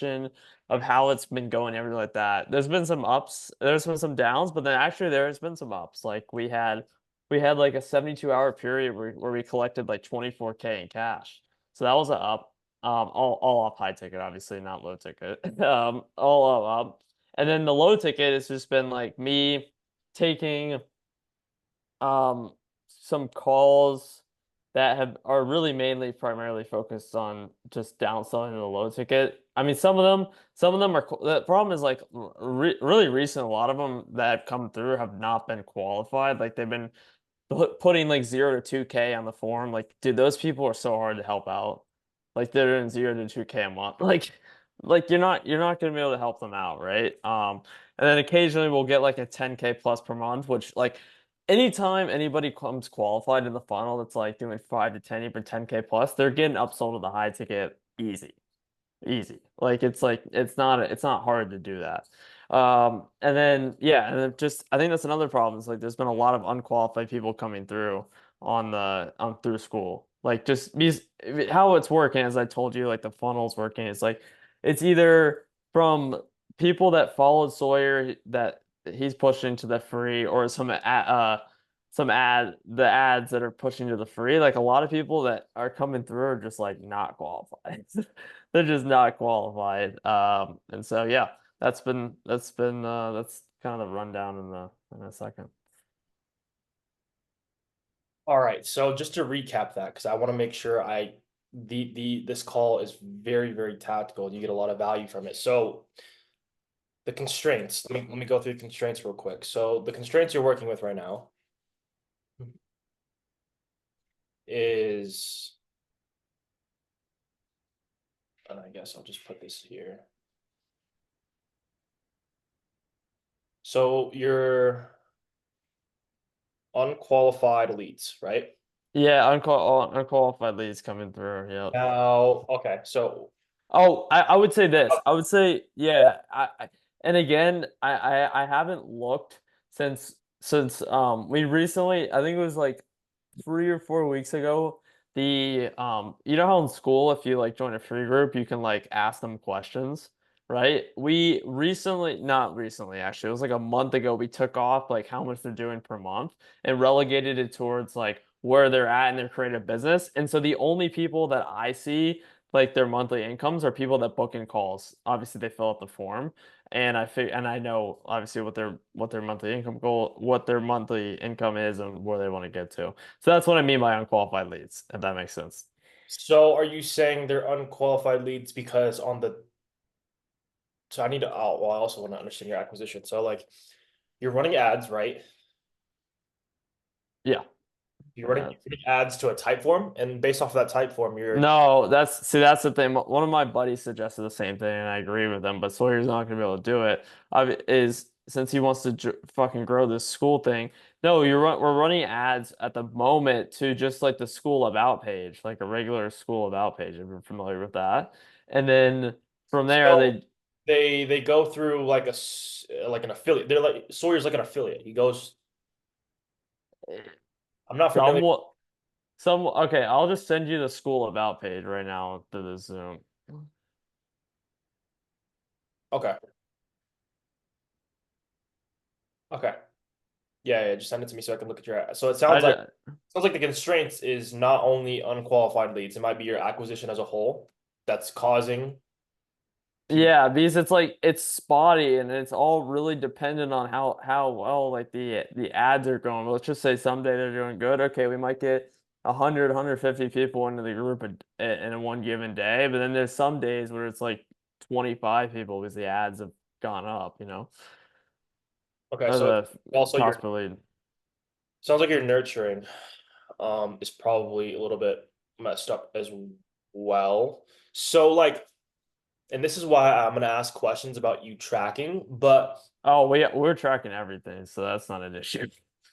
of how it's been going, everything like that. There's been some ups, there's been some downs, but then actually there's been some ups. Like we had like a 72-hour period where we collected like 24K in cash. So that was an up. All up high ticket, obviously, not low ticket. All up. And then the low ticket has just been like me taking um some calls that are really mainly primarily focused on just downselling the low ticket. I mean, some of them are the problem is like really recent. A lot of them that have come through have not been qualified. Like they've been putting like 0 to 2K on the form. Like, dude, those people are so hard to help out. Like they're in 0 to 2K a month. Like you're not gonna be able to help them out, right? And then occasionally we'll get like a 10K plus per month, which like anytime anybody comes qualified in the funnel that's like doing 5 to 10, even 10K plus, they're getting upsold to the high ticket easy. Easy. Like it's not hard to do that. And then yeah, and then just I think that's another problem. Is like there's been a lot of unqualified people coming through on through school. Like just because how it's working, as I told you, like the funnel's working. It's like it's either from people that followed Sawyer that he's pushing to the free, or the ads that are pushing to the free. Like a lot of people that are coming through are just like not qualified. They're just not qualified. And so yeah, that's kind of the rundown in a second. All right, so just to recap that, because I want to make sure this call is very, very tactical and you get a lot of value from it. So the constraints, let me go through the constraints real quick. So the constraints you're working with right now is, and I guess I'll just put this here. So your unqualified leads, right? Yeah, unqualified leads coming through. Yeah. Now, okay, so Oh, I would say this. I would say, yeah, and again, I haven't looked since we recently, I think it was like 3 or 4 weeks ago, the you know how in school if you like join a free group, you can like ask them questions, right? We recently, not recently actually, it was like a month ago, we took off like how much they're doing per month and relegated it towards like where they're at in their creative business. And so the only people that I see like their monthly incomes are people that book in calls. Obviously, they fill out the form, and I know obviously what their monthly income goal, what their monthly income is, and where they want to get to. So that's what I mean by unqualified leads, if that makes sense. so are you saying they're unqualified leads because on the so I need to well, I also want to understand your acquisition. So like you're running ads, right? Yeah. You're running ads to a type form, and based off of that type form, you're No, that's the thing. One of my buddies suggested the same thing, and I agree with him. But Sawyer's not gonna be able to do it. Is since he wants to fucking grow this school thing. No, we're running ads at the moment to just like the school about page, like a regular school about page. If you're familiar with that, and then from there so they go through like like an affiliate. They're like Sawyer's like an affiliate. He goes. I'm not familiar. somewhat okay. I'll just send you the school about page right now through the Zoom. Okay. Okay. Yeah, yeah. Just send it to me so I can look at your. So it I sounds like the constraints is not only unqualified leads. It might be your acquisition as a whole that's causing people. Yeah, because it's like it's spotty and it's all really dependent on how well like the ads are going. Let's just say someday they're doing good. Okay, we might get 100, 150 people into the group in one given day, but then there's some days where it's like 25 people because the ads have gone up, Okay, or so the also cost your per lead. sounds like your nurturing is probably a little bit messed up as well. So like, and this is why I'm gonna ask questions about you tracking, but Oh, we're tracking everything, so that's not an issue.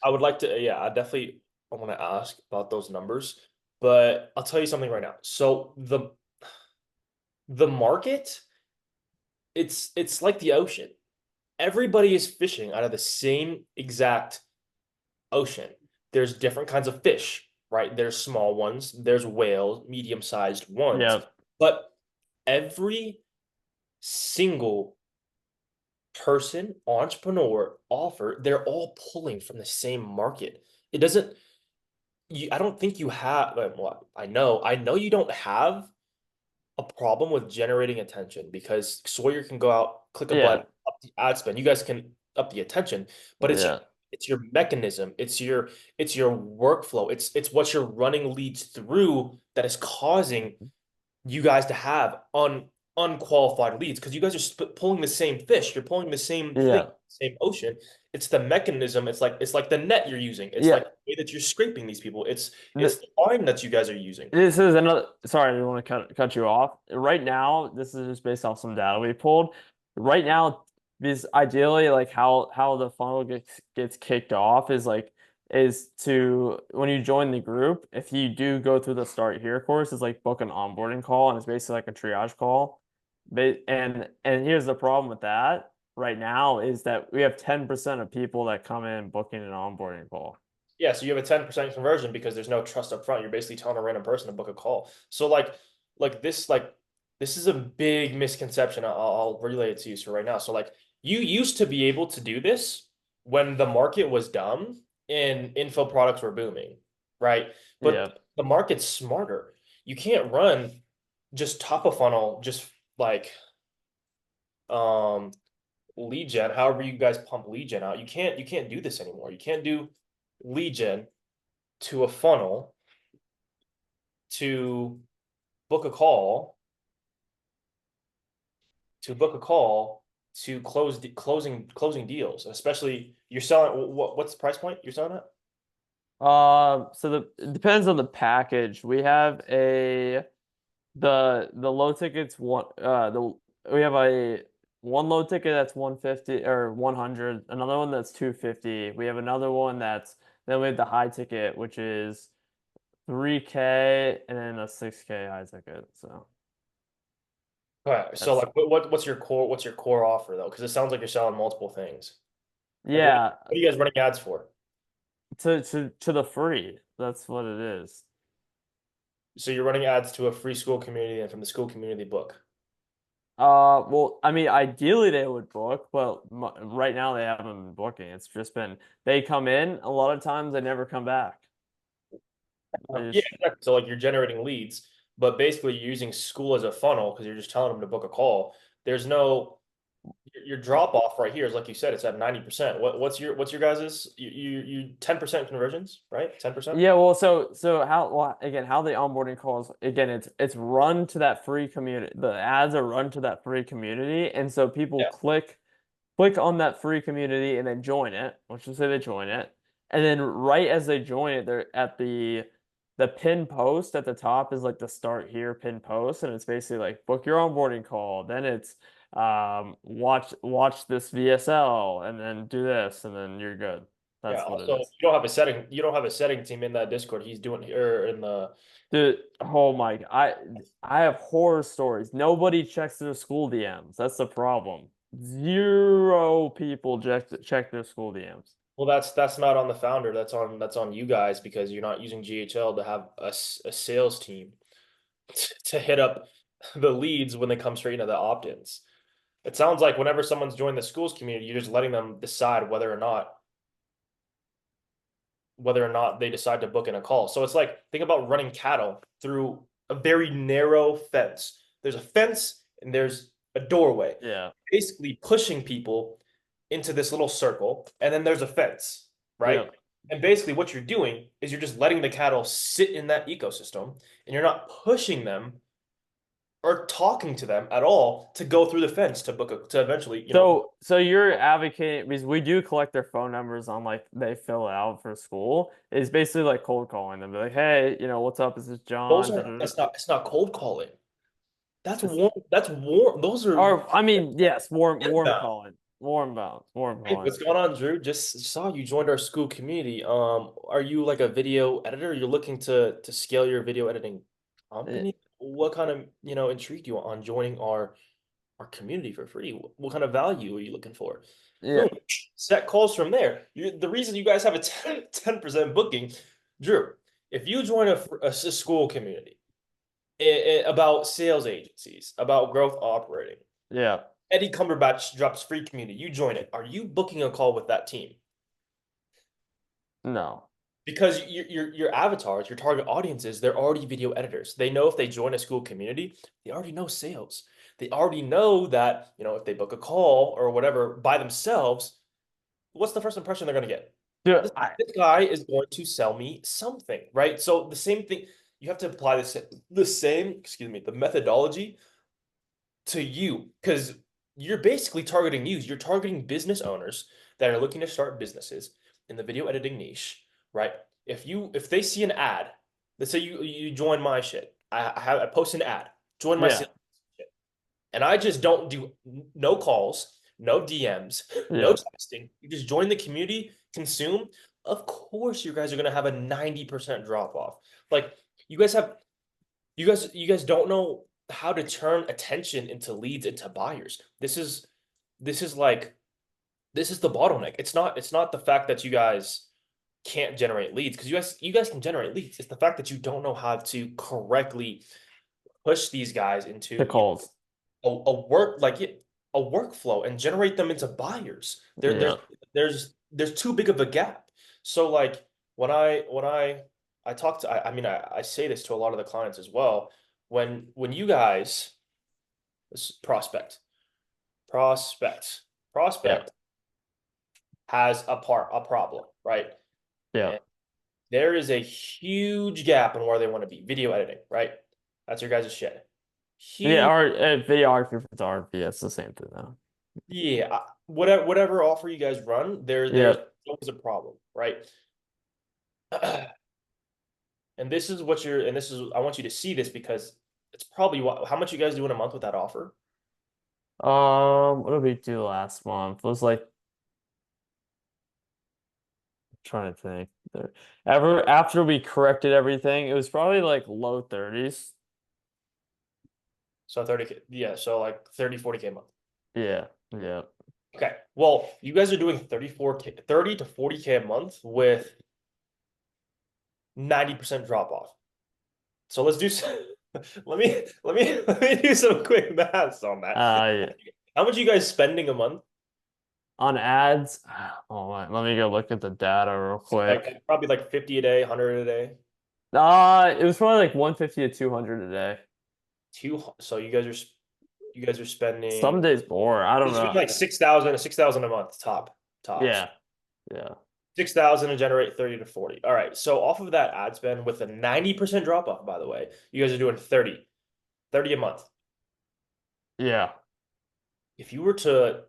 I would like to, yeah, I want to ask about those numbers, but I'll tell you something right now. So the market, it's like the ocean. Everybody is fishing out of the same exact ocean. There's different kinds of fish, right? There's small ones, there's whales, medium-sized ones, Yeah. but every single person, entrepreneur offer, they're all pulling from the same market. It doesn't I don't think you have well, I know you don't have a problem with generating attention because Sawyer can go out, click a Yeah. button, up the ad spend. You guys can up the attention, but Yeah. it's your mechanism, it's your workflow, it's what you're running leads through that is causing you guys to have unqualified leads because you guys are pulling the same fish. You're pulling the same thing, Yeah. same ocean. It's the mechanism. It's like the net you're using. It's Yeah. like the way that you're scraping these people. It's Th- the line that you guys are using. This is another, sorry, I didn't want to cut you off. Right now, this is just based off some data we pulled. Right now, because ideally, like how the funnel gets kicked off is to when you join the group, if you do go through the Start Here course, it's like book an onboarding call, and it's basically like a triage call. And here's the problem with that right now is that we have 10% of people that come in booking an onboarding call. Yeah, so you have a 10% conversion because there's no trust up front. You're basically telling a random person to book a call. So like this is a big misconception. I'll relay it to you so right now. So like you used to be able to do this when the market was dumb and info products were booming, right? But Yeah. the market's smarter. You can't run just top of funnel, just like um lead gen, however you guys pump lead gen out. You can't do this anymore. You can't do lead gen to a funnel to book a call to book a call to closing deals, especially you're selling what's the price point you're selling at? So it depends on the package. We have the low tickets one the we have a one low ticket that's 150 or 100, another one that's 250. We have another one that's then we have the high ticket which is 3K and then a 6K high ticket. So Okay, so that's like what's your core offer though? Because it sounds like you're selling multiple things. Like yeah, what are you guys running ads for? to the free. That's what it is. So you're running ads to a free school community and from the school community book. Well, I mean, ideally they would book, but right now they haven't been booking. It's just been they come in, a lot of times they never come back. They Yeah, just, exactly. So like you're generating leads, but basically you're using school as a funnel because you're just telling them to book a call. There's no your drop off right here is like you said, it's at 90%. What's your guys's you 10% conversions, right? 10%? yeah, well, so how well, again how the onboarding calls again it's run to that free community. The ads are run to that free community, and so people Yeah. click on that free community and then join it. Let's just say they join it. And then right as they join it, they're at the pin post at the top is like the start here pin post. And it's basically like book your onboarding call. Then it's watch this VSL and then do this and then you're good. Yeah. That's what it Also, is. you don't have a setting team in that Discord. He's doing here in the Dude, oh my, I have horror stories. Nobody checks their school DMs. That's the problem. Zero people check their school DMs. well, that's not on the founder. That's on you guys because you're not using GHL to have a sales team to hit up the leads when they come straight into the opt-ins. It sounds like whenever someone's joined the schools community, you're just letting them decide whether or not they decide to book in a call. So it's like think about running cattle through a very narrow fence. There's a fence and there's a doorway, Yeah. basically pushing people into this little circle, and then there's a fence, right? Yep. And basically what you're doing is you're just letting the cattle sit in that ecosystem and you're not pushing them or talking to them at all to go through the fence to to eventually, So you're advocating because we do collect their phone numbers on like they fill out for school. It's basically like cold calling them. Be like, hey, what's up? Is this those John? are that's not it's not cold calling. That's It's, warm. That's warm. Those are or I mean, yes, warm inbound. calling, warm Hey, calling. what's going on, Drew? Just saw you joined our school community. Are you like a video editor? You're looking to scale your video editing Eh, company? What kind of, intrigued you on joining our community for free? What kind of value are you looking for? Yeah, Boom. Set calls from there. The reason you guys have a 10% booking, Drew, if you join a school community about sales agencies, about growth operating. Yeah. Eddie Cumberbatch drops free community. You join it. Are you booking a call with that team? No. Because your avatars, your target audiences, they're already video editors. They know if they join a school community, they already know sales. They already know that, if they book a call or whatever by themselves, what's the first impression they're going to get? Dude, This guy is going to sell me something, right? So the same thing, you have to apply the methodology to you because you're basically targeting you. You're targeting business owners that are looking to start businesses in the video editing niche, right? If they see an ad, let's say you join my shit. I post an ad, join my yeah. sales shit, and I just don't do no calls, no DMs, no Yeah. texting. You just join the community, consume. Of course, you guys are gonna have a 90% drop off. Like you guys have you guys don't know how to turn attention into leads into buyers. This is this is the bottleneck. It's not the fact that you guys can't generate leads because you guys can generate leads. It's the fact that you don't know how to correctly push these guys The into calls. a workflow and generate them into buyers. There Yeah. there's too big of a gap. So like when I talk to I mean I say this to a lot of the clients as well. When you guys prospect prospect Yeah. prospect has a problem, right? Yeah. And there is a huge gap in where they want to be. Video editing, right? That's your guys' shit. Yeah. Huge. Or videography, photography. It's the same thing though. Yeah, whatever offer you guys run, there's Yeah. always a problem, right? And this is I want you to see this because it's probably how much you guys do in a month with that offer. What did we do last month? It was like trying to think. Ever after we corrected everything, it was probably like low 30s. So 30K, yeah, so like 30, 40K a month. Yeah. Yeah. Okay. Well, you guys are doing 30 to 40K a month with 90% drop off. So let's do let me do some quick maths on that. Yeah. How much are you guys spending a month? On ads, oh, let me go look at the data real quick. Like probably like 50 a day, 100 a day. It was probably like 150 to 200 a day. So you guys are Some spending days more. I don't it's been know. like 6,000 a month tops. Yeah. Yeah. 6,000 to generate 30 to 40. All right. So off of that ad spend with a 90% drop off, by the way, you guys are doing 30 a month. Yeah. If you were to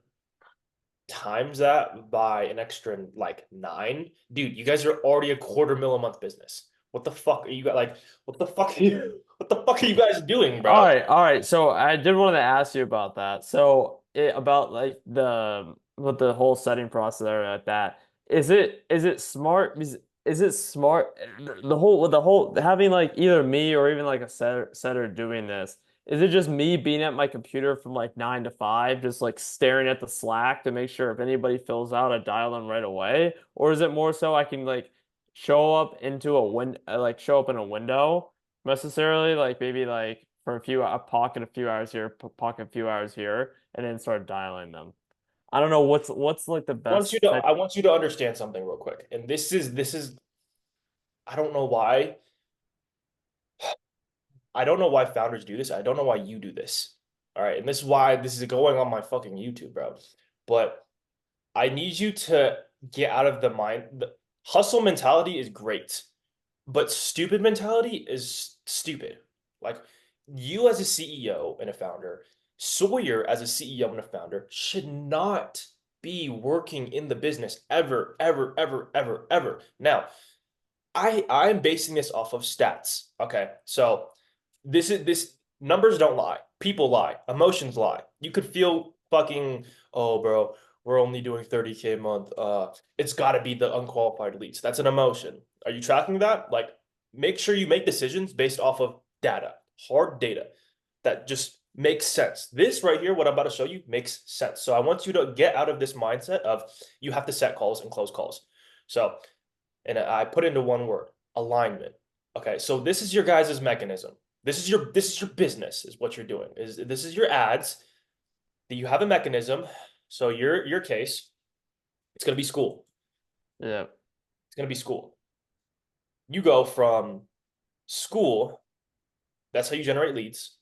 times that by an extra like nine, dude, you guys are already a quarter mil a month business. What the fuck are you got like what the fuck are you guys doing, All bro? right. All right. So I did want to ask you about that. So about like with the whole setting process there at that. Is it smart? Is it smart the whole having like either me or even like a setter doing this? Is it just me being at my computer from like 9 to 5, just like staring at the Slack to make sure if anybody fills out, I dial them right away? Or is it more so I can like show up in a window necessarily, like maybe like for a pocket a few hours here, pocket a few hours here, and then start dialing them. I don't know what's like the best type. I want you to understand something real quick. And this is I don't know why. I don't know why founders do this. I don't know why you do this. All right. And this is why this is going on my fucking YouTube, bro. But I need you to get out of the mind. The hustle mentality is great, but stupid mentality is stupid. Like you as a CEO and a founder, Sawyer as a CEO and a founder should not be working in the business ever, ever, ever, ever, ever. Now, I'm basing this off of stats. Okay. So this numbers don't lie. People lie. Emotions lie. You could feel fucking, oh bro, we're only doing 30K a month. It's gotta be the unqualified leads. That's an emotion. Are you tracking that? Like make sure you make decisions based off of data, hard data that just makes sense. This right here, what I'm about to show you, makes sense. So I want you to get out of this mindset of you have to set calls and close calls. So and I put into one word, alignment. Okay, so this is your guys' mechanism. This is your business, is what you're doing. Is this is your ads. that you have a mechanism. So your case, it's going to be school. Yeah. It's going to be school. You go from school, that's how you generate leads.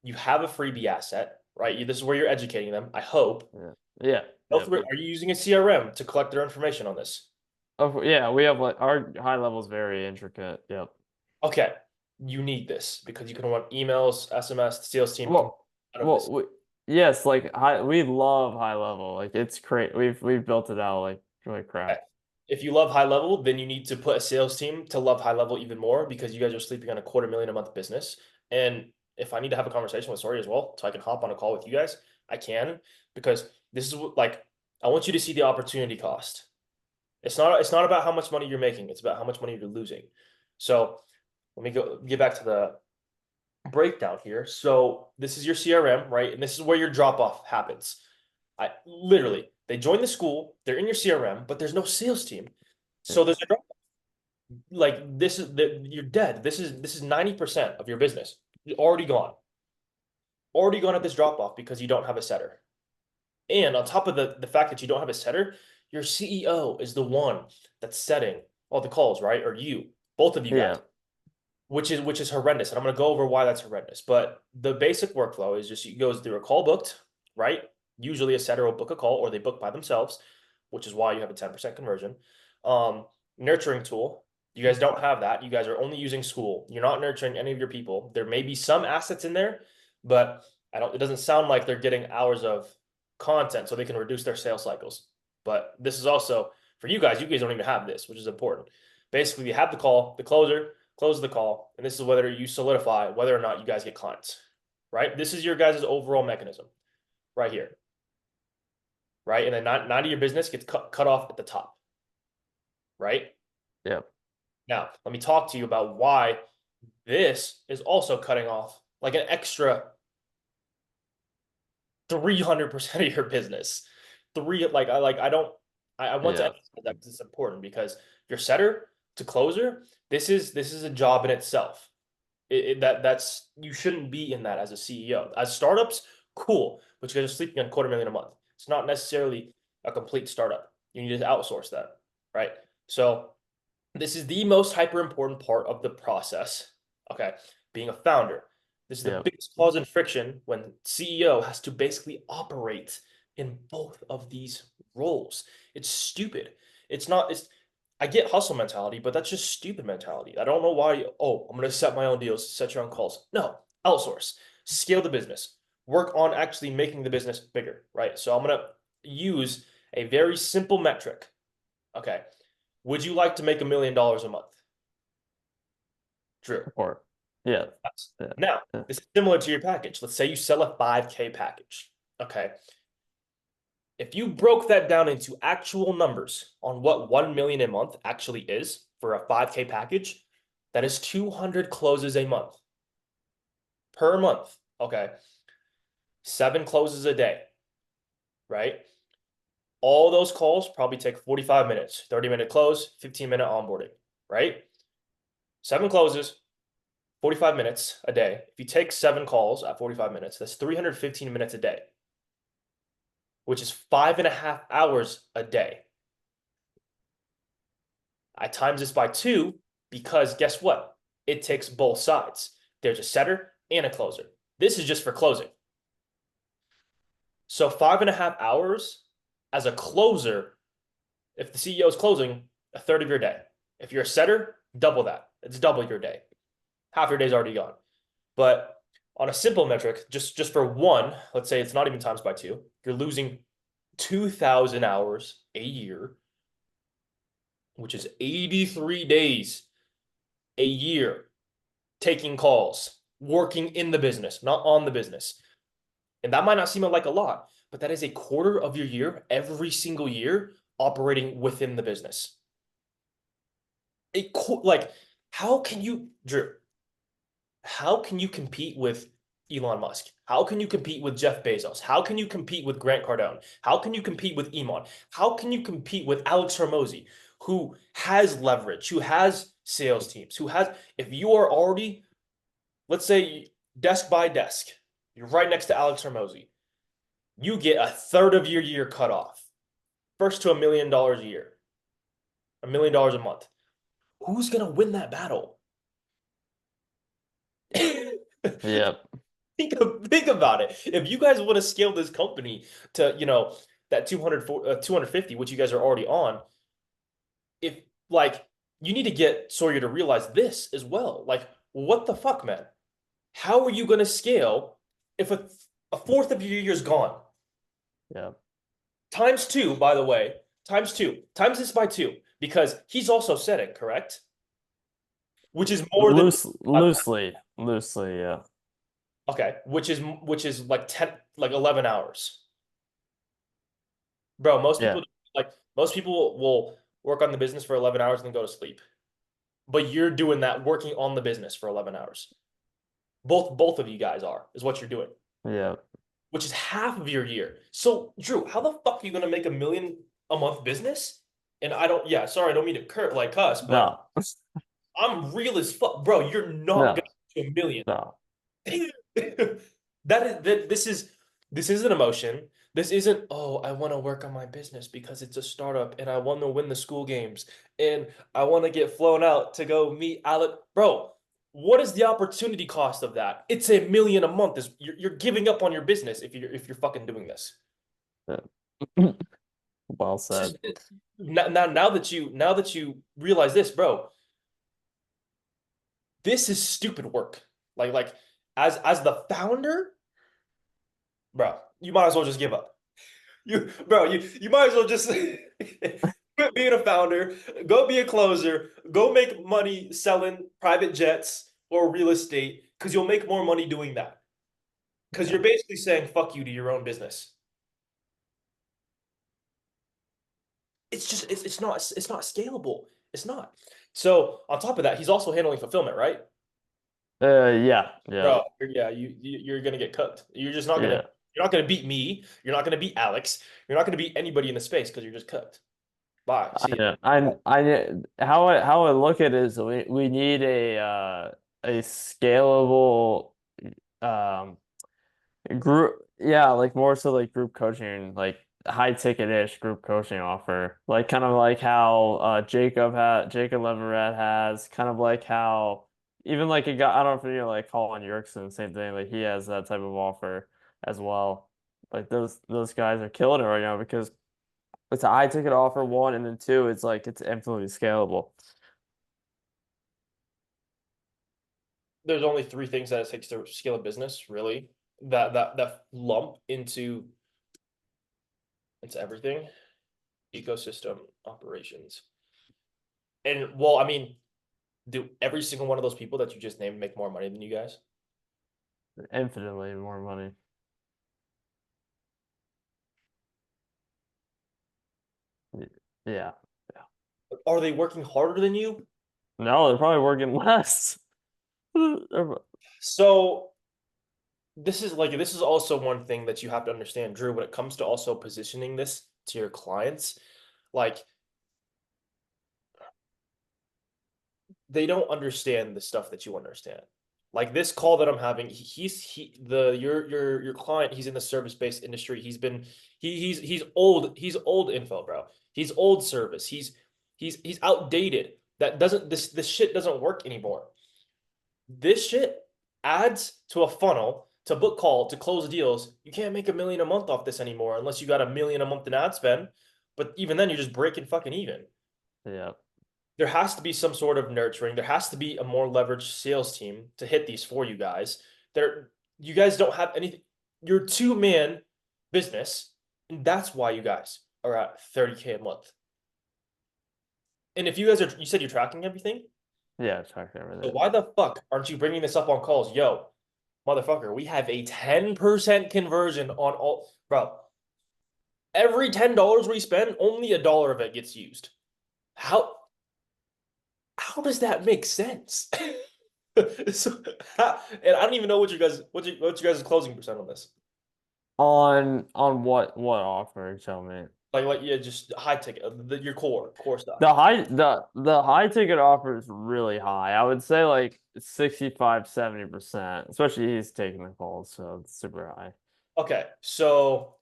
You have a freebie asset, right? This is where you're educating them, I hope. Yeah. Yeah. Go Yeah. through it. Are you using a CRM to collect their information on this? Oh, yeah, we have like our high level is very intricate. Yep. Okay, you need this because you can run emails, SMS, the sales team can Well, out of this. well, yes, like we love high level. Like it's great. We've built it out like Okay. crap. If you love high level, then you need to put a sales team to love high level even more because you guys are sleeping on a 250,000 a month business. And if I need to have a conversation with Sori as well, so I can hop on a call with you guys, I can because this is like I want you to see the opportunity cost. It's not about how much money you're making, it's about how much money you're losing. So let me go get back to the breakdown here. So this is your CRM, right? And this is where your drop off happens. I literally they join the school, they're in your CRM, but there's no sales team. So there's a drop like this is that you're dead. This is 90% of your business. You're already gone. Already gone at this drop off because you don't have a setter. And on top of the fact that you don't have a setter, your CEO is the one that's setting all the calls, right? Or you, both of you guys, Yeah. which is horrendous. And I'm going to go over why that's horrendous. But the basic workflow is just it goes through a call booked, right? Usually a setter will book a call or they book by themselves, which is why you have a 10% conversion. Um, Nurturing tool. You guys don't have that. You guys are only using school. You're not nurturing any of your people. There may be some assets in there, but I don't, it doesn't sound like they're getting hours of content so they can reduce their sales cycles. But this is also for you guys don't even have this, which is important. Basically, you have the call, the closer, close the call, and this is whether you solidify whether or not you guys get clients, right? This is your guys' overall mechanism right here, right? And then 90 of your business gets cut off at the top, right? Yep. Now, let me talk to you about why this is also cutting off like an extra 300% of your business. I don't I want to Yeah. emphasize that because it's important because your setter to closer, this is a job in itself. That's you shouldn't be in that as a CEO. As startups, cool, but you guys are sleeping on 250,000 a month. It's not necessarily a complete startup. You need to outsource that, right? So this is the most hyper important part of the process. Okay, being a founder. This is the Yep. biggest cause and friction when CEO has to basically operate in both of these roles. It's stupid. It's not, it's, I get hustle mentality, but that's just stupid mentality. I don't know why, oh, I'm going to set my own deals, set your own calls. No, outsource, scale the business, work on actually making the business bigger, right? So I'm going to use a very simple metric. Okay. Would you like to make $1 million a month? Drew. Or yeah. Yes. Yeah. Now, Yeah. this is similar to your package. Let's say you sell a 5K package. Okay. If you broke that down into actual numbers on what 1 million a month actually is for a 5K package, that is 200 closes a month per month. Okay. 7 closes a day, right? All those calls probably take 45 minutes, 30-minute close, 15-minute onboarding, right? 7 closes, 45 minutes a day. If you take 7 calls at 45 minutes, that's 315 minutes a day, which is 5.5 hours a day. I times this by 2 because guess what? It takes both sides. There's a setter and a closer. This is just for closing. So 5.5 hours as a closer, if the CEO is closing, a third of your day. If you're a setter, double that. It's double your day. Half your day's already gone. But on a simple metric, just for one, let's say it's not even times by 2, you're losing 2,000 hours a year, which is 83 days a year taking calls, working in the business, not on the business. And that might not seem like a lot, but that is a quarter of your year every single year operating within the business. Like, how can you, Drew? How can you compete with Elon Musk? How can you compete with Jeff Bezos? How can you compete with Grant Cardone? How can you compete with Iman? How can you compete with Alex Hormozy, who has leverage, who has sales teams, who has, if you are already, let's say, desk by desk, you're right next to Alex Hormozy. You get a third of your year cut off. First to $1 million a year, $1 million a month. Who's gonna win that battle? Yep. Think about it. If you guys want to scale this company to, that 250, which you guys are already on, if like you need to get Sawyer to realize this as well. Like, what the fuck, man? How are you going to scale if a fourth of your year is gone? Yep. Times two, by the way, times two, times this by two, because he's also setting, correct? Which is more than Loosely, yeah. okay, which is like 10, like 11 hours. Bro, Yeah. most people will work on the business for 11 hours and then go to sleep. But you're doing that working on the business for 11 hours. Both of you guys is what you're doing, Yeah. which is half of your year. So, Drew, how the fuck are you gonna make $1 million a month business? And I don't, yeah, sorry, I don't mean to cuss, but No. I'm real as fuck, bro. You're not gonna No. do 1 million. No. This isn't emotion. This isn't, oh, I want to work on my business because it's a startup and I want to win the school games and I want to get flown out to go meet Alec. Bro, what is the opportunity cost of that? It's $1 million a month. You're giving up on your business if you're fucking doing this. Yeah. Well It's said. just now that you realize this, bro, this is stupid work. Like as the founder, bro, you might as well just give up. You might as well just quit being a founder, go be a closer, go make money selling private jets or real estate because you'll make more money doing that. Because Yeah. you're basically saying fuck you to your own business. It's not scalable. It's not. So on top of that, he's also handling fulfillment, right? Yeah. Yeah. Bro, yeah, you're gonna get cooked. Yeah. You're not gonna beat me. You're not gonna beat Alex. You're not gonna beat anybody in the space because you're just cooked. Bye. I See ya. know. How I look at it is we need a scalable um group, yeah, like more so like group coaching, like high ticket-ish group coaching offer. Like kind of like how Jacob Leverett has, kind of like how even like a guy, I don't know if you know like Colin Yerkson, same thing, like he has that type of offer as well. Like those guys are killing it right now because it's a high ticket offer, one, and then two, it's like it's infinitely scalable. There's only three things that it takes to scale a business, really. That lump into everything: ecosystem, operations, and well, I mean, do every single one of those people that you just named make more money than you guys? Infinitely more money. Yeah. Yeah. Are they working harder than you? No, they're probably working less. So this is also one thing that you have to understand, Drew, when it comes to also positioning this to your clients. Like they don't understand the stuff that you understand. Like this call that I'm having, your client, he's in the service-based industry. He's old info, bro. He's old service. He's outdated. This shit doesn't work anymore. This shit adds to a funnel to book call to close deals. You can't make $1 million a month off this anymore unless you got $1 million a month in ad spend. But even then, you're just breaking fucking even. Yeah. There has to be some sort of nurturing. There has to be a more leveraged sales team to hit these for you guys. You guys don't have anything. You're two-man business, and that's why you guys are at 30K a month. And if you said you're tracking everything, Yeah, track so everything. why the fuck aren't you bringing this up on calls? Yo, motherfucker, we have a 10% conversion on all, bro. Every $10 we spend, only $1 of it gets used. How how does that make sense? So, and I don't even know what your guys' closing percent on this. On what offer, tell me. Like yeah, just high ticket, your core stuff. The high ticket offer is really high. I would say like 65, 70%, especially he's taking the calls, so it's super high. Okay, so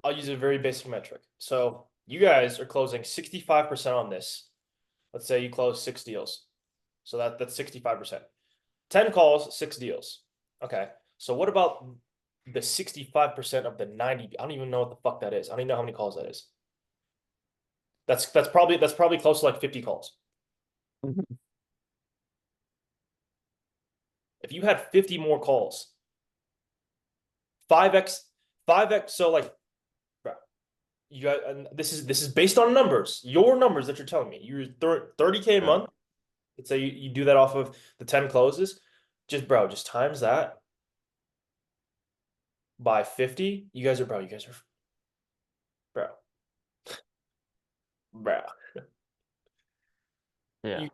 I'll use a very basic metric. So you guys are closing 65% on this. Let's say you close 6 deals. So that's 65%. 10 calls, 6 deals. Okay. So what about the 65% of the 90? I don't even know what the fuck that is. I don't even know how many calls that is. That's probably close to like 50 calls. Mhm. If you had 50 more calls, 5x, 5x, so like bro, you got and this is based on numbers, your numbers that you're telling me. You're 30K a Yeah, month. Let's say you do that off of the 10 closes. Just times that by 50. You guys are bro, bro. yeah, You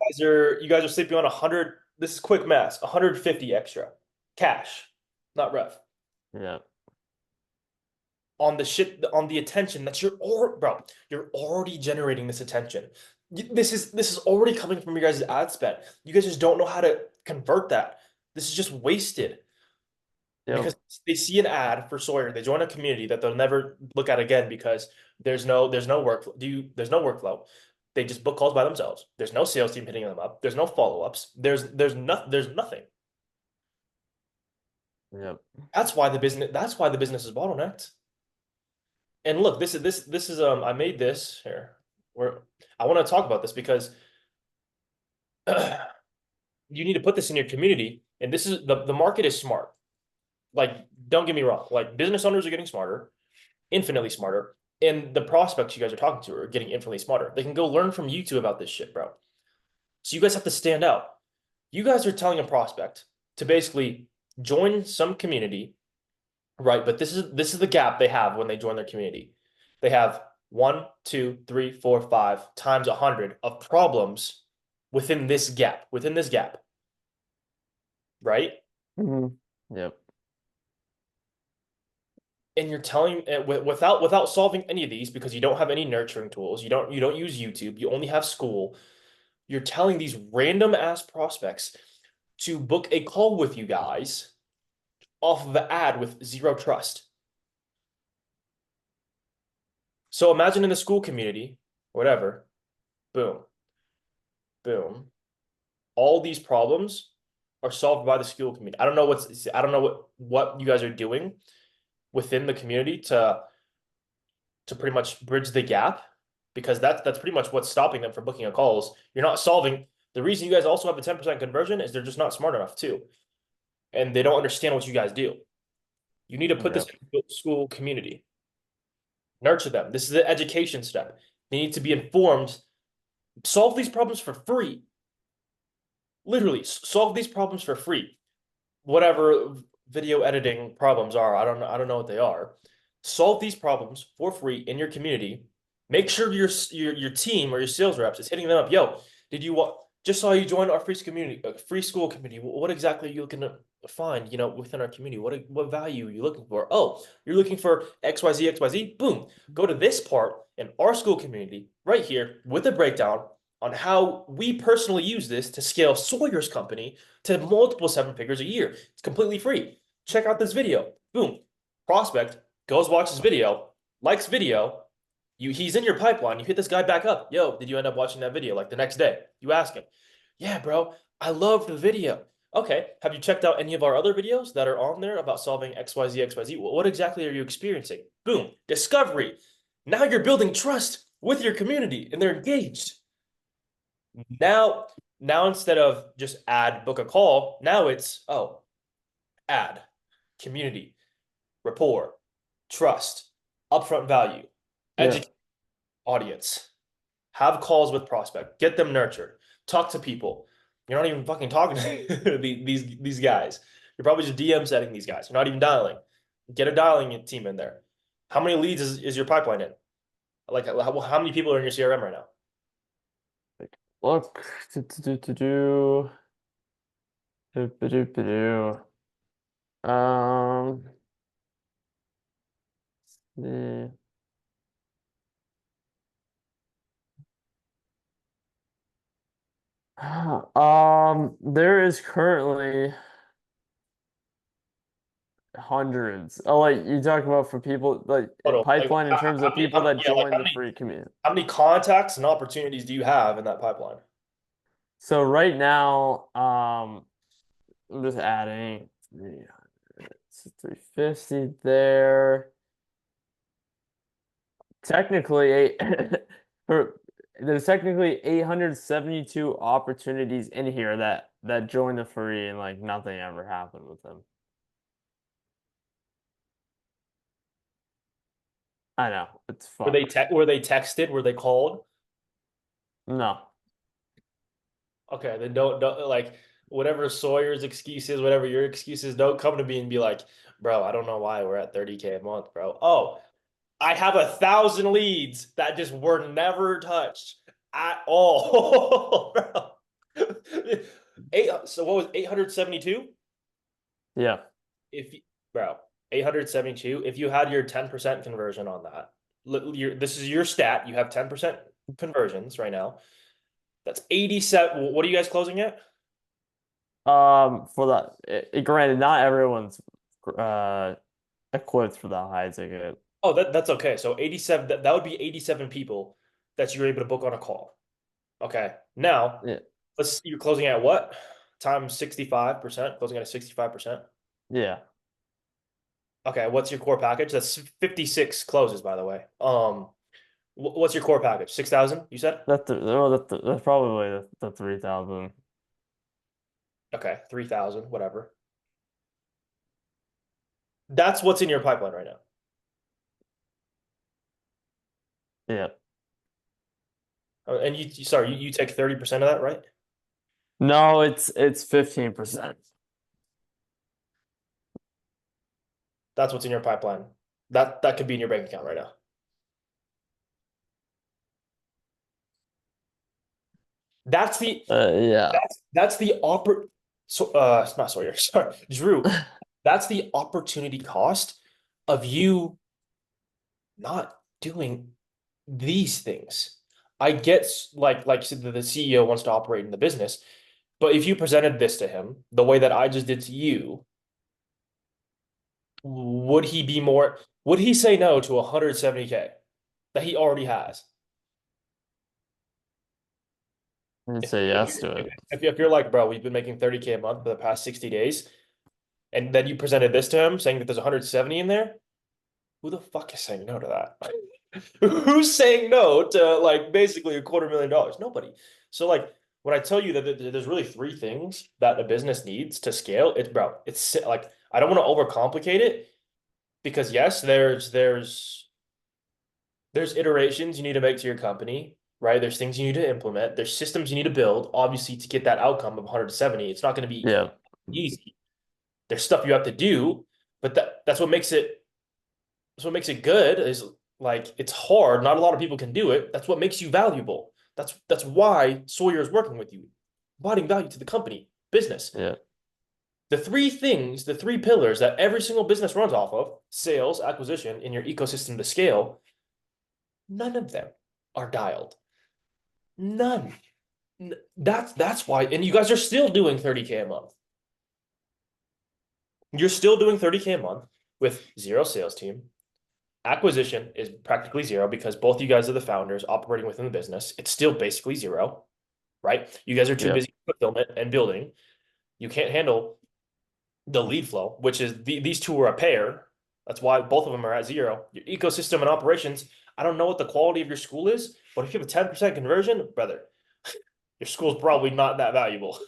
guys are sleeping on 100. This is quick math, 150 extra cash, not rev. yeah, On the shit, on the attention that you're already generating this attention. This is already coming from your guys' ad spend. You guys just don't know how to convert that. This is just wasted yep, because they see an ad for Sawyer, they join a community that they'll never look at again because there's no workflow. There's no workflow. They just book calls by themselves. There's no sales team hitting them up. There's no follow-ups. There's nothing. yep. That's why the business is bottlenecked. And look, this is I made this here where I want to talk about this because you need to put this in your community. And this is the market is smart. Like, don't get me wrong. Like, business owners are getting smarter, infinitely smarter, and the prospects you guys are talking to are getting infinitely smarter. They can go learn from YouTube about this shit, bro. So you guys have to stand out. You guys are telling a prospect to basically join some community, right? But this is the gap they have when they join their community. They have one, two, three, four, five times 100 of problems within this gap, right? Mhm. Yep, And you're telling without solving any of these because you don't have any nurturing tools. You don't use YouTube. You only have school. You're telling these random ass prospects to book a call with you guys off of an ad with zero trust. So imagine in the school community, whatever, boom, boom. All these problems are solved by the school community. I don't know what you guys are doing within the community to pretty much bridge the gap because that's pretty much what's stopping them from booking a calls. You're not solving the reason you guys also have a 10% conversion is they're just not smart enough too. And they don't understand what you guys do. You need to put this yep, in the school community. Nurture them. This is the education step. They need to be informed. Solve these problems for free. Literally, solve these problems for free. Whatever video editing problems are, I don't know what they are. Solve these problems for free in your community. Make sure your team or your sales reps is hitting them up. Yo, did you want just saw you join our free school community. What exactly are you looking to find, within our community? What value are you looking for? Oh, you're looking for XYZ, XYZ. Boom. Go to this part in our school community right here with a breakdown on how we personally use this to scale Sawyer's company to multiple seven figures a year. It's completely free. Check out this video. Boom. Prospect goes watches video, likes video. He's in your pipeline. You hit this guy back up. Yo, did you end up watching that video? Like the next day, you ask him. Yeah, bro, I love the video. Okay, have you checked out any of our other videos that are on there about solving XYZ, XYZ? What exactly are you experiencing? Boom, discovery. Now you're building trust with your community and they're engaged. Now, now instead of just add, book a call, now it's, oh, add, community, rapport, trust, upfront value, yeah, educate audience, have calls with prospect, get them nurtured, talk to people. You're not even fucking talking to these guys. You're probably just DM setting these guys. You're not even dialing. Get a dialing team in there. How many leads is your pipeline in? Like how many people are in your CRM right now? like, look, do. The there is currently hundreds. Oh, like you talk about for people like Total. Like pipeline in terms of people that yeah, like join the free community. how many contacts and opportunities do you have in that pipeline? So right now, I'm just adding 300, 350 there. Technically, eight for there's technically 872 opportunities in here that join the free and like nothing ever happened with them. I know, it's fucked. Were they texted? Were they called? No. Okay, then don't like whatever Sawyer's excuse is, whatever your excuse is, don't come to me and be like, bro, I don't know why we're at 30K a month, bro. Oh, I have 1,000 leads that just were never touched at all, bro. So what was 872? Yeah. If bro, 872, if you had your 10% conversion on that, this is your stat, you have 10% conversions right now. That's 87. What are you guys closing at? For that, granted, not everyone's uh equipped for the high ticket. Oh, that's okay. So 87, that would be 87 people that you're able to book on a call. Okay. Now, Yeah. you're closing at what? Times 65%, closing at a 65%. Yeah. Okay, what's your core package? That's 56 closes, by the way. What's your core package? 6,000, you said? That's probably the 3,000. Okay, 3,000, whatever. That's what's in your pipeline right now. Yeah. And sorry, you take 30% of that, right? No, it's 15%. That's what's in your pipeline. That could be in your bank account right now. That's the Yeah. that's the so it's not Sawyer, sorry, Drew. That's the opportunity cost of you not doing these things. I get like you said, the CEO wants to operate in the business, but if you presented this to him the way that I just did to you, would he say no to 170K that he already has? I'd If, say if, yes you're, to it. if you're like, bro, we've been making 30K a month for the past 60 days, and then you presented this to him saying that there's 170 in there, who the fuck is saying no to that? Who's saying no to like basically $250,000? Nobody. So like when I tell you that there's really three things that a business needs to scale, it's bro, it's like I don't want to overcomplicate it because yes, there's iterations you need to make to your company, right? There's things you need to implement. There's systems you need to build, obviously, to get that outcome of 170. It's not going to be Yeah. easy. There's stuff you have to do, but that's what makes it good is like it's hard. Not a lot of people can do it. That's what makes you valuable. That's why Sawyer is working with you, providing value to the company, business. Yeah. The three things, the three pillars that every single business runs off of, sales, acquisition, in your ecosystem to scale, none of them are dialed. None. That's why, and you guys are still doing 30K a month. You're still doing 30K a month with zero sales team. Acquisition is practically zero because both you guys are the founders operating within the business. It's still basically zero, right? You guys are too Yeah. busy fulfillment and building. You can't handle the lead flow, which is these two are a pair. That's why both of them are at zero. Your ecosystem and operations. I don't know what the quality of your school is, but if you have a 10% conversion, brother, your school's probably not that valuable.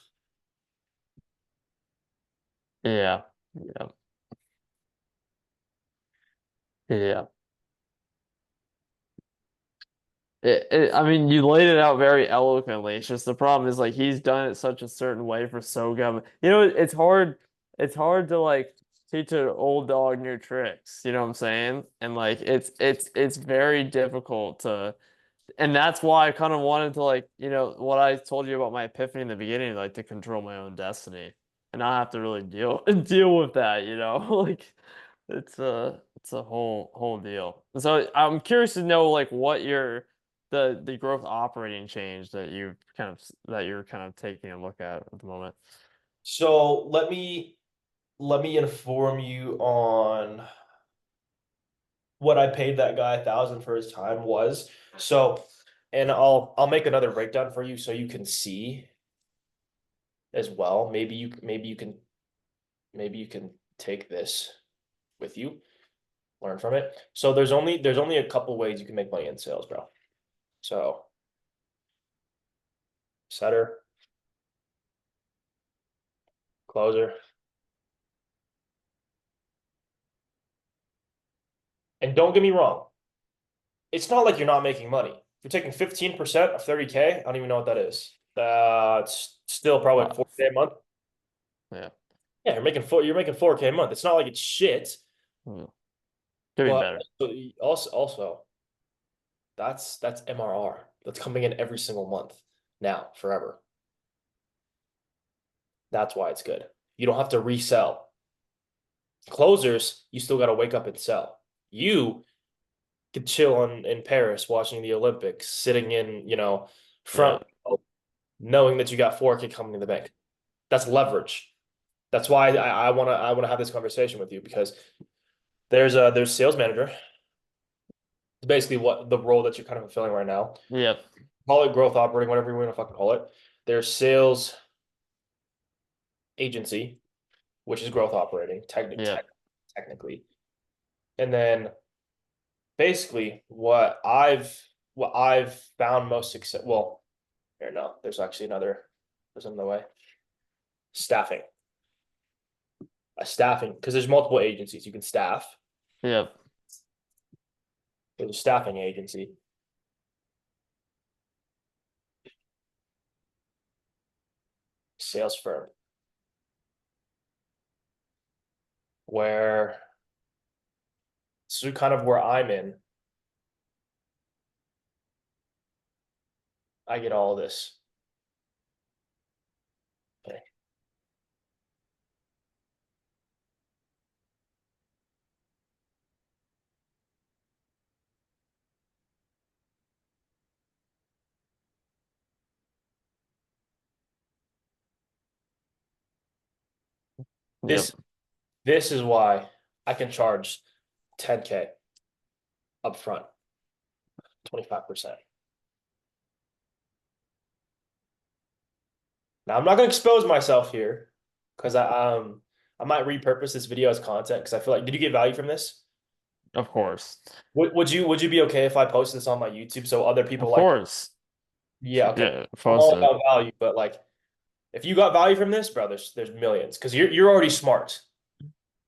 Yeah. Yeah. Yeah. I mean, you laid it out very eloquently. It's just the problem is like he's done it such a certain way for so gum. You know, it's hard. It's hard to like teach an old dog new tricks. You know what I'm saying? And like it's very difficult to, and that's why I kind of wanted to like what I told you about my epiphany in the beginning, like to control my own destiny and not have to really deal with that. Like it's a whole deal. So I'm curious to know like what your the growth operating change that you're kind of taking a look at the moment. So let me inform you on what I paid that guy 1,000 for his time was. So, and I'll make another breakdown for you so you can see as well. Maybe you can take this with you, learn from it. So there's only a couple ways you can make money in sales, bro. So setter, closer. And don't get me wrong, it's not like you're not making money. You're taking 15% of 30K. I don't even know what that is. It's still probably like Uh, 4K a month. yeah. Yeah, you're making 4K a month. It's not like it's shit, Mm. Could be but better. also that's MRR. That's coming in every single month now, forever. That's why it's good. You don't have to resell. Closers, you still got to wake up and sell. You could chill in Paris watching the Olympics, sitting in, Yeah. front row, knowing that you got 4K coming in the bank. That's leverage. That's why I wanna have this conversation with you because there's sales manager. It's basically what the role that you're kind of fulfilling right now. Yep. Call it growth operating, whatever you want to fucking call it. There's sales agency, which is growth operating, Yep. technically. And then basically what I've found most success. Well, here no, there's another way. Staffing. A staffing, because there's multiple agencies you can staff. Yep. There's a staffing agency, sales firm, where this is kind of where I'm in. I get all this. Okay. Yep. This this is why I can charge 10K upfront, 25%. Now I'm not gonna expose myself here because I might repurpose this video as content because I feel like did you get value from this? Of course. Would you be okay if I post this on my YouTube so other people Of like course. yeah, okay. Yeah. I'm Post all it. about value, but like if you got value from this, bro, there's millions because you're already smart,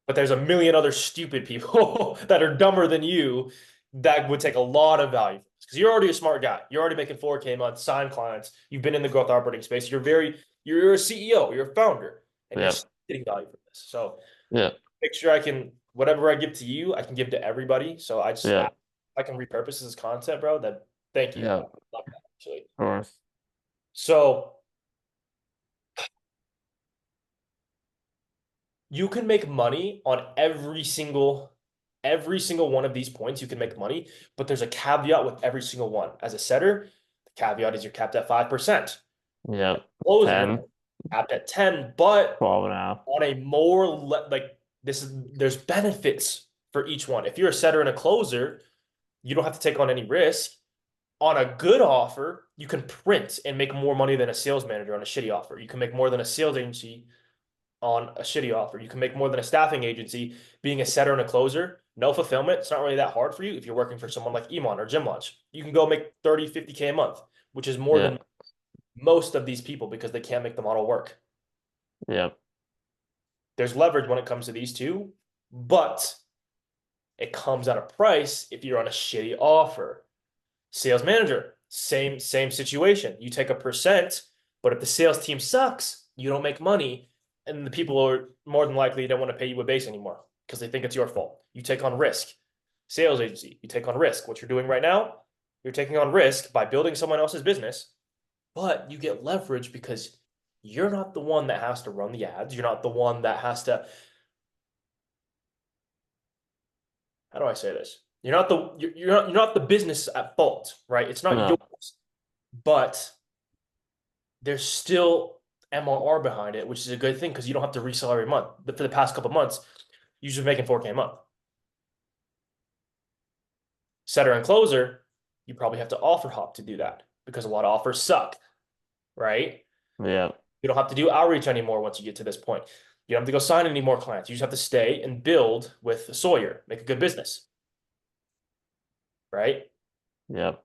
but there's a million other stupid people that are dumber than you that would take a lot of value because you're already a smart guy. You're already making 4K a month, sign clients. You've been in the growth operating space. You're a CEO, you're a founder, and you're Yep. getting value from this. So Yep. make sure I can whatever I give to you, I can give to everybody. So Yep. I can repurpose this as content, bro. Then thank you. I Yep. love that actually. Of course. So you can make money on every single one of these points. You can make money, but there's a caveat with every single one. As a setter, the caveat is you're capped at 5%. Yep. Closer, 10, capped at 10, but 12 and a half. on a more like there's benefits for each one. If you're a setter and a closer, you don't have to take on any risk. On a good offer, you can print and make more money than a sales manager on a shitty offer. You can make more than a sales agency on a shitty offer. You can make more than a staffing agency being a setter and a closer. No fulfillment. It's not really that hard for you if you're working for someone like Emon or Gym Launch. You can go make 30, 50K a month, which is more than Yep. most of these people because they can't make the model work. Yep. There's leverage when it comes to these two, but it comes at a price if you're on a shitty offer. Sales manager, same situation. You take a percent, but if the sales team sucks, you don't make money, and the people are more than likely don't want to pay you a base anymore because they think it's your fault. You take on risk. Sales agency, you take on risk. What you're doing right now, you're taking on risk by building someone else's business, but you get leverage because you're not the one that has to run the ads. You're not the one that has to, how do I say this? You're not the business at fault, right? It's not No. yours, but there's still MRR behind it, which is a good thing because you don't have to resell every month. But for the past couple months, you're just making 4K a month. Setter and closer, you probably have to offer hop to do that because a lot of offers suck, right? Yeah. You don't have to do outreach anymore once you get to this point. You don't have to go sign any more clients. You just have to stay and build with Sawyer, make a good business, right? Yep.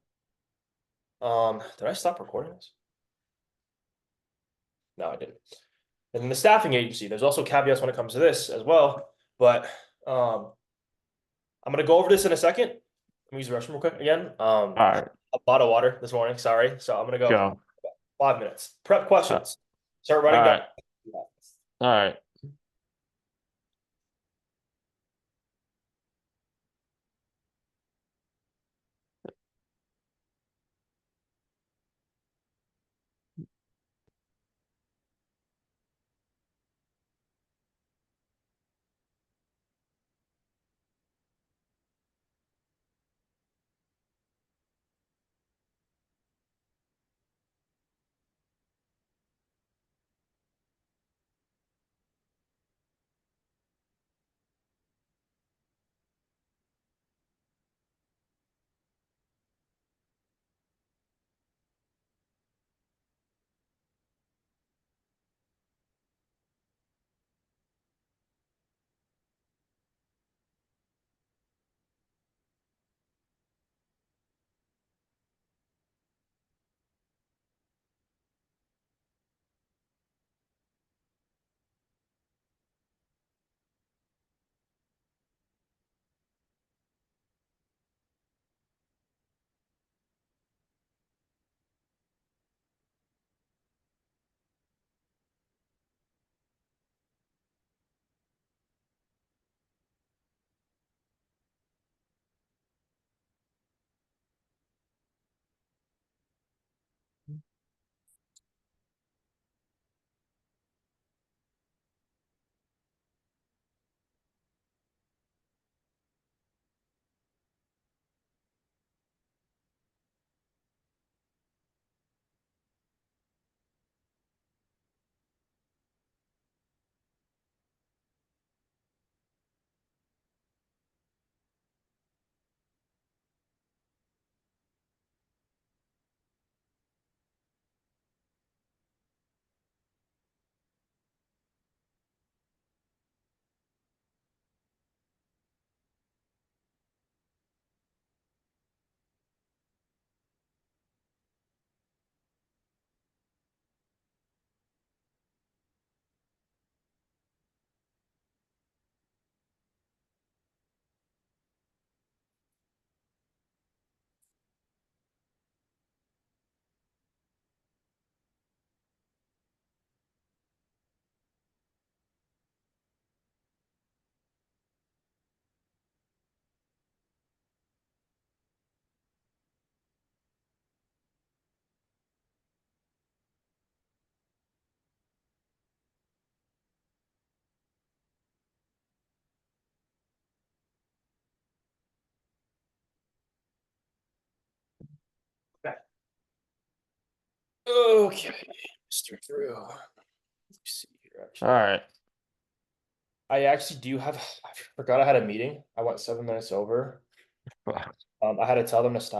Did I stop recording this? No, I didn't. And then the staffing agency, there's also caveats when it comes to this as well. But I'm gonna go over this in a second. Let me use the restroom real quick again. All right. A lot of water this morning. Sorry. So I'm gonna go Go. 5 minutes. Prep Uh, questions. Start all writing down. right. All right. Okay, Mr. Drew. Let's see here. All Actually, right. I actually do have. I forgot I had a meeting. I went 7 minutes over. I had to tell them to stop.